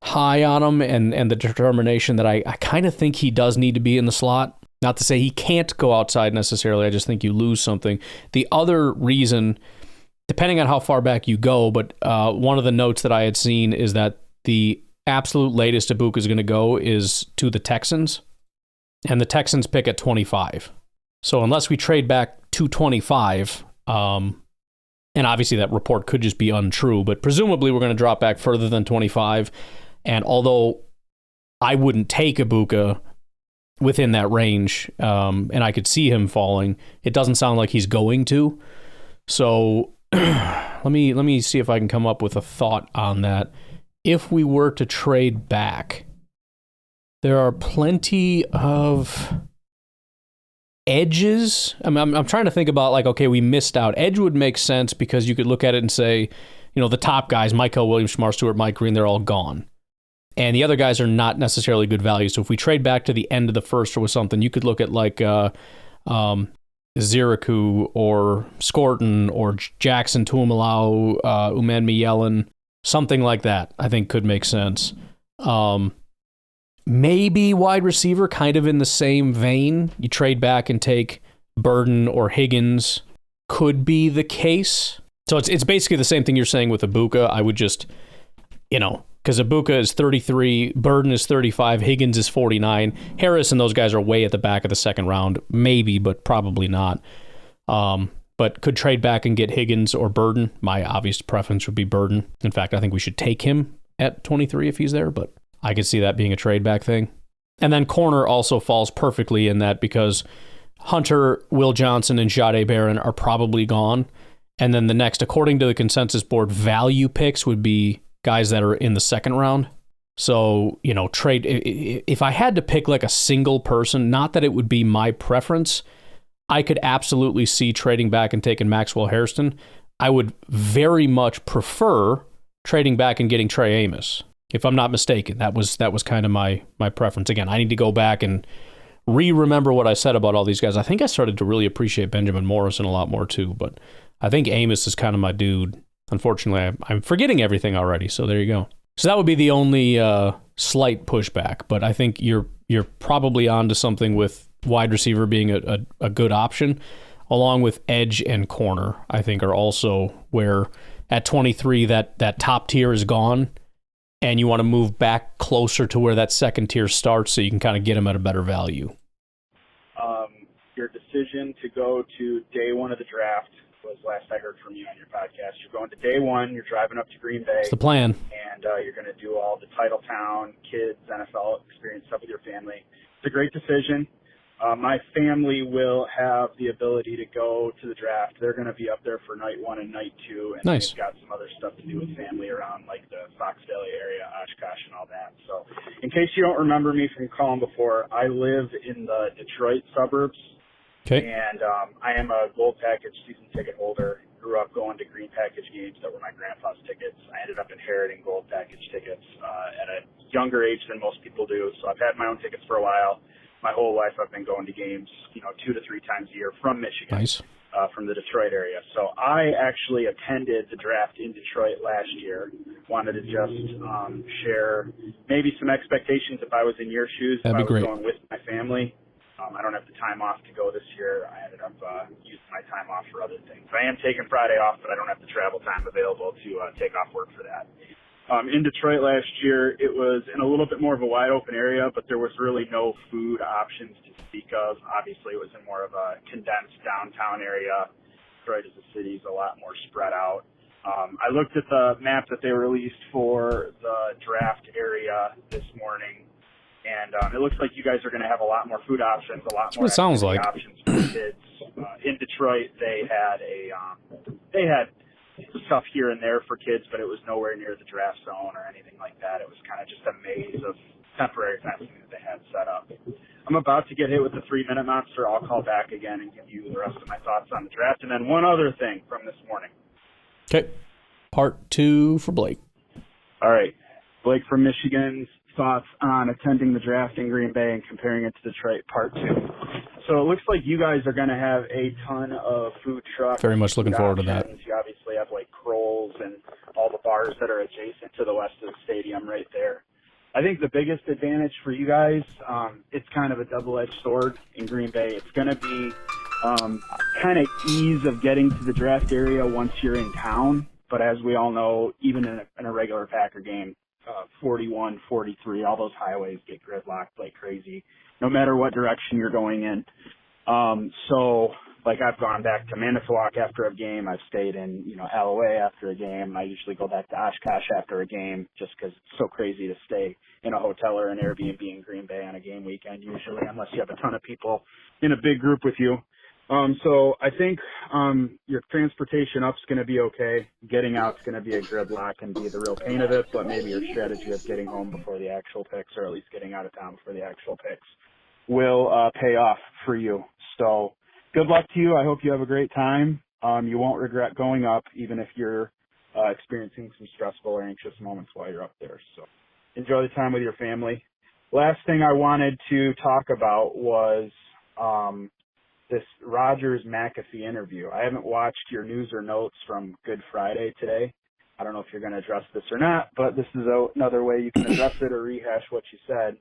high on him, and the determination that I kind of think he does need to be in the slot. Not to say he can't go outside necessarily. I just think you lose something. The other reason, depending on how far back you go, but one of the notes that I had seen is that the absolute latest Ibuka is going to go is to the Texans, and the Texans pick at 25. So unless we trade back to 25, and obviously that report could just be untrue, but presumably we're going to drop back further than 25. And although I wouldn't take Ibuka within that range, and I could see him falling, it doesn't sound like he's going to. So let me see if I can come up with a thought on that. If we were to trade back, there are plenty of edges. I'm trying to think about, like, okay, we missed out. Edge would make sense because you could look at it and say, the top guys, Michael Williams, Shamar Stewart, Mike Green, they're all gone. And the other guys are not necessarily good value. So if we trade back to the end of the first or with something, you could look at like Ziraku or Scorton or Jackson Tuomalau, McMillan, something like that, I think could make sense. Maybe wide receiver, kind of in the same vein. You trade back and take Burden or Higgins, could be the case. So it's basically the same thing you're saying with Ibuka. I would just, because Ibuka is 33, Burden is 35, Higgins is 49. Harris and those guys are way at the back of the second round, maybe, but probably not. But could trade back and get Higgins or Burden. My obvious preference would be Burden. In fact, I think we should take him at 23 if he's there, but I could see that being a trade back thing. And then corner also falls perfectly in that because Hunter, Will Johnson, and Jahdae Barron are probably gone. And then the next, according to the consensus board, value picks would be guys that are in the second round. So, trade, if I had to pick like a single person, not that it would be my preference, I could absolutely see trading back and taking Maxwell Hairston. I would very much prefer trading back and getting Trey Amos, if I'm not mistaken. That was kind of my preference. Again, I need to go back and remember what I said about all these guys. I think I started to really appreciate Benjamin Morrison a lot more too, but I think Amos is kind of my dude. Unfortunately, I'm forgetting everything already, so there you go. So that would be the only slight pushback, but I think you're probably onto something with wide receiver being a good option, along with edge and corner, I think are also where at 23 that top tier is gone, and you want to move back closer to where that second tier starts so you can kind of get them at a better value. Your decision to go to day one of the draft was last I heard from you on your podcast. You're going to day one, you're driving up to Green Bay. It's the plan. And you're going to do all the Titletown, kids, NFL experience stuff with your family. It's a great decision. My family will have the ability to go to the draft. They're going to be up there for night one and night two. And nice. They've got some other stuff to do with family around like the Fox Valley area, Oshkosh and all that. So in case you don't remember me from calling before, I live in the Detroit suburbs. Okay. And I am a gold package season ticket holder. Grew up going to green package games that were my grandpa's tickets. I ended up inheriting gold package tickets at a younger age than most people do. So I've had my own tickets for a while. My whole life I've been going to games, 2 to 3 times a year from Michigan, nice. From the Detroit area. So I actually attended the draft in Detroit last year. Wanted to just share maybe some expectations if I was in your shoes. That'd be great. If I was going with my family. I don't have the time off to go this year. I ended up using my time off for other things. I am taking Friday off, but I don't have the travel time available to take off work for that. In Detroit last year, it was in a little bit more of a wide open area, but there was really no food options to speak of. Obviously, it was in more of a condensed downtown area. Detroit as a city is a lot more spread out. I looked at the map that they released for the draft area this morning. And it looks like you guys are going to have a lot more food options, a lot more options for kids. In Detroit, they had stuff here and there for kids, but it was nowhere near the draft zone or anything like that. It was kind of just a maze of temporary fencing that they had set up. I'm about to get hit with the 3-minute monster. I'll call back again and give you the rest of my thoughts on the draft. And then one other thing from this morning. Okay. Part 2 for Blake. All right. Blake from Michigan's thoughts on attending the draft in Green Bay and comparing it to Detroit, part 2. So it looks like you guys are going to have a ton of food trucks. Very much looking forward to that. You obviously have like Kroll's and all the bars that are adjacent to the west of the stadium right there. I think the biggest advantage for you guys, it's kind of a double-edged sword in Green Bay. It's going to be kind of ease of getting to the draft area once you're in town. But as we all know, even in a regular Packer game, 41, 43, all those highways get gridlocked like crazy, no matter what direction you're going in. So, like, I've gone back to Manitowoc after a game. I've stayed in, Alloway after a game. I usually go back to Oshkosh after a game just because it's so crazy to stay in a hotel or an Airbnb in Green Bay on a game weekend usually, unless you have a ton of people in a big group with you. So I think your transportation up's going to be okay. Getting out's going to be a gridlock and be the real pain of it, but maybe your strategy of getting home before the actual picks, or at least getting out of town before the actual picks, will pay off for you. So good luck to you. I hope you have a great time. You won't regret going up, even if you're experiencing some stressful or anxious moments while you're up there. So enjoy the time with your family. Last thing I wanted to talk about was this Rodgers-McAfee interview. I haven't watched your news or notes from Good Friday today. I don't know if you're going to address this or not, but this is another way you can address it or rehash what you said.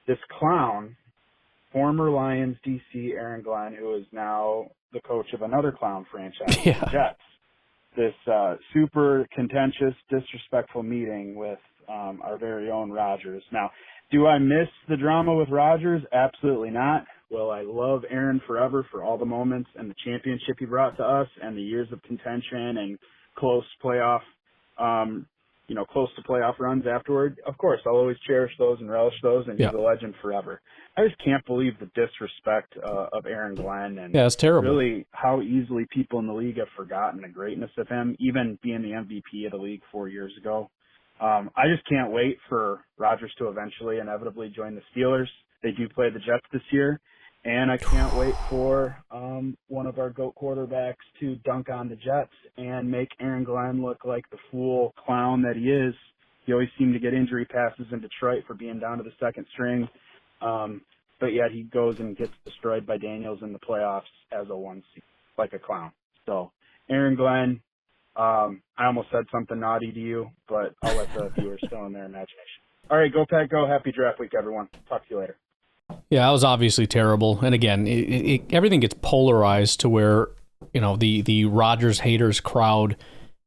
This clown, former Lions DC Aaron Glenn, who is now the coach of another clown franchise, the Jets, this super contentious, disrespectful meeting with our very own Rodgers. Now, do I miss the drama with Rodgers? Absolutely not. Will I love Aaron forever for all the moments and the championship he brought to us and the years of contention and close playoff, close to playoff runs afterward? Of course, I'll always cherish those and relish those, and he's a legend forever. I just can't believe the disrespect of Aaron Glenn and it's terrible. Really how easily people in the league have forgotten the greatness of him, even being the MVP of the league 4 years ago. I just can't wait for Rodgers to eventually, inevitably join the Steelers. They do play the Jets this year, and I can't wait for one of our GOAT quarterbacks to dunk on the Jets and make Aaron Glenn look like the fool clown that he is. He always seemed to get injury passes in Detroit for being down to the second string, but yet he goes and gets destroyed by Daniels in the playoffs as a 1 seed, like a clown. So, Aaron Glenn, I almost said something naughty to you, but I'll let the viewers fill in their imagination. All right, go Pack, go. Happy draft week, everyone. Talk to you later. Yeah, that was obviously terrible. And again, everything gets polarized to where, the Rodgers haters crowd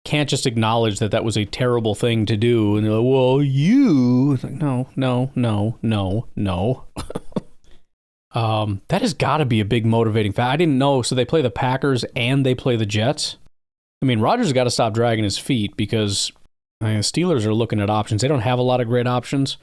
can't just acknowledge that was a terrible thing to do. And they're like, well, you... It's like, no. That has got to be a big motivating factor. I didn't know. So they play the Packers and they play the Jets. I mean, Rodgers has got to stop dragging his feet because the Steelers are looking at options. They don't have a lot of great options.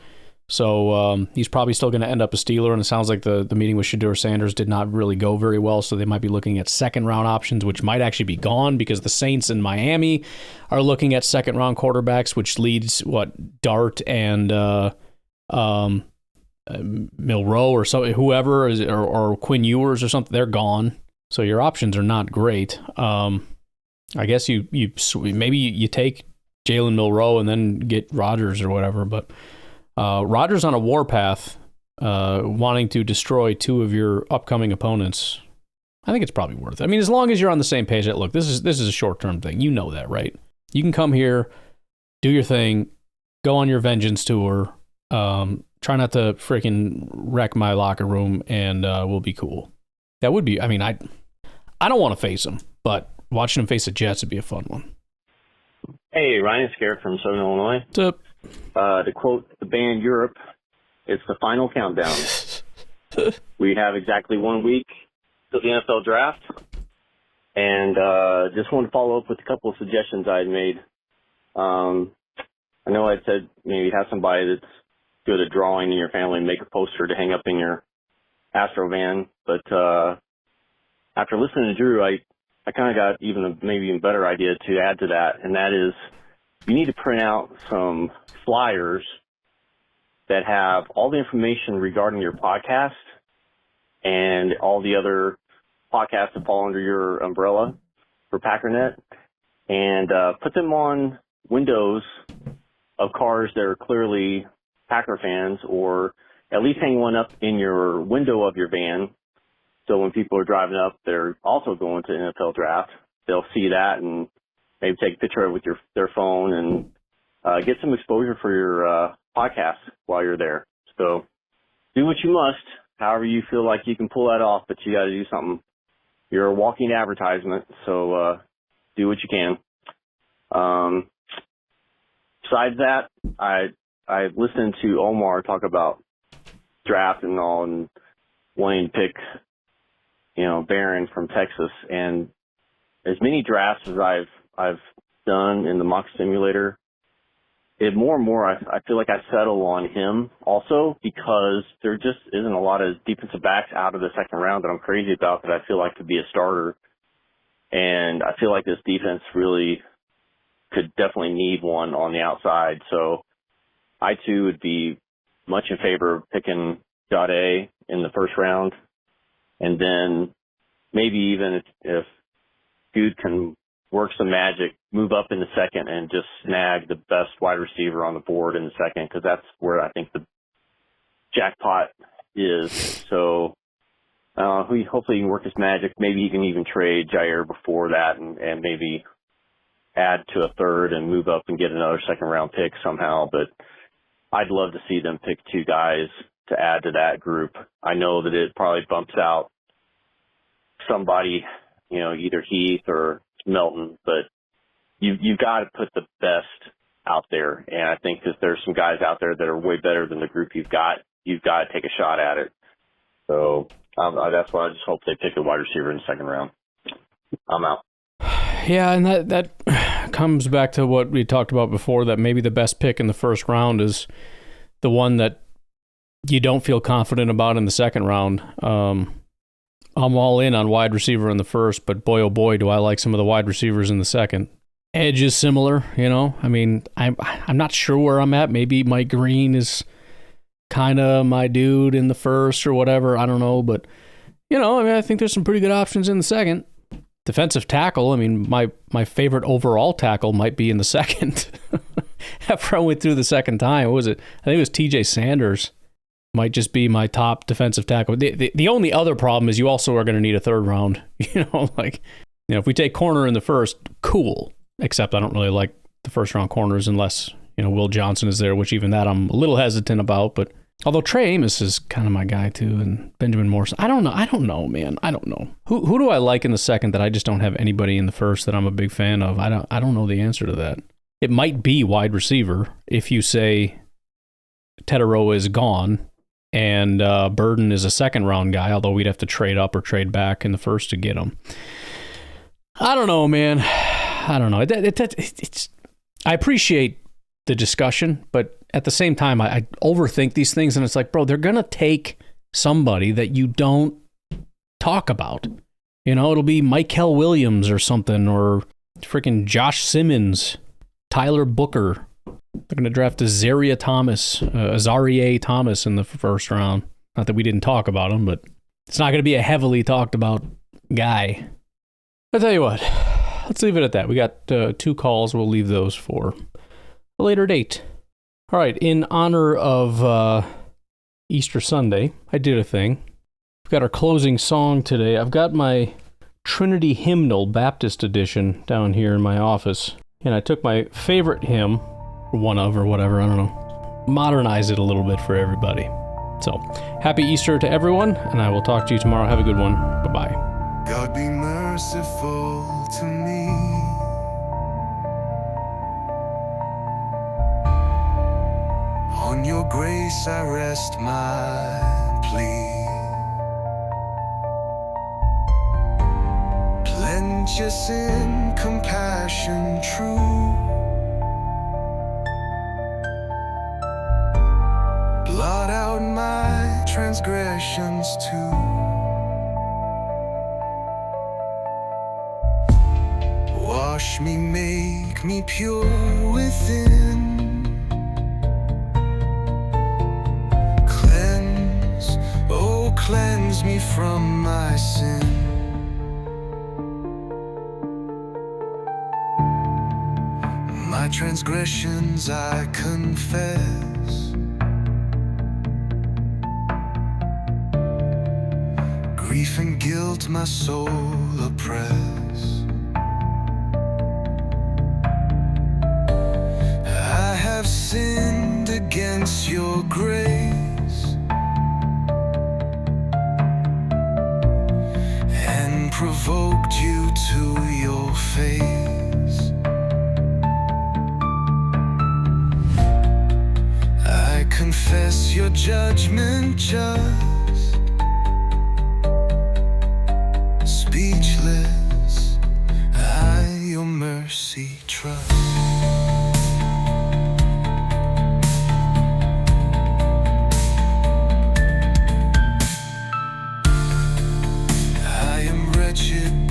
So he's probably still going to end up a Steeler, and it sounds like the meeting with Shedeur Sanders did not really go very well, so they might be looking at second-round options, which might actually be gone because the Saints in Miami are looking at second-round quarterbacks, which leads, Dart and Milroe or so, whoever, or Quinn Ewers or something, they're gone. So your options are not great. I guess you maybe you take Jalen Milroe and then get Rodgers or whatever, but... Rodgers on a warpath, wanting to destroy two of your upcoming opponents. I think it's probably worth it. I mean, as long as you're on the same page that, look, this is a short-term thing. You know that, right? You can come here, do your thing, go on your vengeance tour, try not to freaking wreck my locker room, and we'll be cool. That would be, I mean, I don't want to face him, but watching him face the Jets would be a fun one. Hey, Ryan Scarrett from Southern Illinois. What's up? To quote the band Europe, it's the final countdown. We have exactly 1 week till the NFL draft, and just wanted to follow up with a couple of suggestions I had made. I know I said maybe have somebody that's good at drawing in your family and make a poster to hang up in your Astro van, but after listening to Drew, I kind of got maybe even better idea to add to that, and that is you need to print out some flyers that have all the information regarding your podcast and all the other podcasts that fall under your umbrella for Packernet, and put them on windows of cars that are clearly Packer fans, or at least hang one up in your window of your van. So when people are driving up, they're also going to NFL draft. They'll see that and maybe take a picture of it with their phone and get some exposure for your podcast while you're there. So do what you must, however you feel like you can pull that off, but you got to do something. You're a walking advertisement, so do what you can. Besides that, I listened to Omar talk about draft and all, and wanting to pick, Barron from Texas, and as many drafts as I've done in the mock simulator, more and more I feel like I settle on him also, because there just isn't a lot of defensive backs out of the second round that I'm crazy about that I feel like could be a starter. And I feel like this defense really could definitely need one on the outside. So I too would be much in favor of picking Jade in the first round, and then maybe even if Dude can work some magic, move up in the second and just snag the best wide receiver on the board in the second, because that's where I think the jackpot is. So hopefully he can work his magic. Maybe he can even trade Jair before that and maybe add to a third and move up and get another second-round pick somehow. But I'd love to see them pick 2 guys to add to that group. I know that it probably bumps out somebody, either Heath or Melton, but you've got to put the best out there. And I think that there's some guys out there that are way better than the group you've got. You've got to take a shot at it. So that's why I just hope they pick a wide receiver in the second round. I'm out. Yeah, and that comes back to what we talked about before, that maybe the best pick in the first round is the one that you don't feel confident about in the second round. I'm all in on wide receiver in the first, but boy, oh boy, do I like some of the wide receivers in the second. Edge is similar, I mean, I'm not sure where I'm at. Maybe Mike Green is kind of my dude in the first or whatever. I don't know, but, I think there's some pretty good options in the second. Defensive tackle, I mean, my favorite overall tackle might be in the second. After I went through the second time, what was it? I think it was TJ Sanders. Might just be my top defensive tackle. The only other problem is you also are going to need a third round. If we take corner in the first, cool. Except I don't really like the first round corners unless, Will Johnson is there, which even that I'm a little hesitant about. But although Trey Amos is kind of my guy too, and Benjamin Morrison, I don't know, man. I don't know. Who do I like in the second that I just don't have anybody in the first that I'm a big fan of? I don't know the answer to that. It might be wide receiver if you say Teteroa is gone and Burden is a second round guy, although we'd have to trade up or trade back in the first to get him. I don't know, man. I don't know. I appreciate the discussion, but at the same time, I overthink these things, and it's like, bro, they're going to take somebody that you don't talk about. It'll be Michael Williams or something, or freaking Josh Simmons, Tyler Booker. They're going to draft Azaria Thomas in the first round. Not that we didn't talk about him, but it's not going to be a heavily talked about guy. I'll tell you what, let's leave it at that. We got 2 calls. We'll leave those for a later date. All right, in honor of Easter Sunday, I did a thing. We've got our closing song today. I've got my Trinity Hymnal Baptist edition down here in my office, and I took my favorite hymn, one of or whatever, I don't know, modernize it a little bit for everybody. So, happy Easter to everyone, and I will talk to you tomorrow. Have a good one. Bye-bye. God be merciful to me. On your grace I rest my plea. Plenteous in compassion true. Blot out my transgressions too. Wash me, make me pure within. Cleanse, oh cleanse me from my sin. My transgressions I confess. Grief and guilt my soul oppress. I have sinned against your grace and provoked you to your face. I confess your judgment just. Speechless, I your mercy trust. I am wretched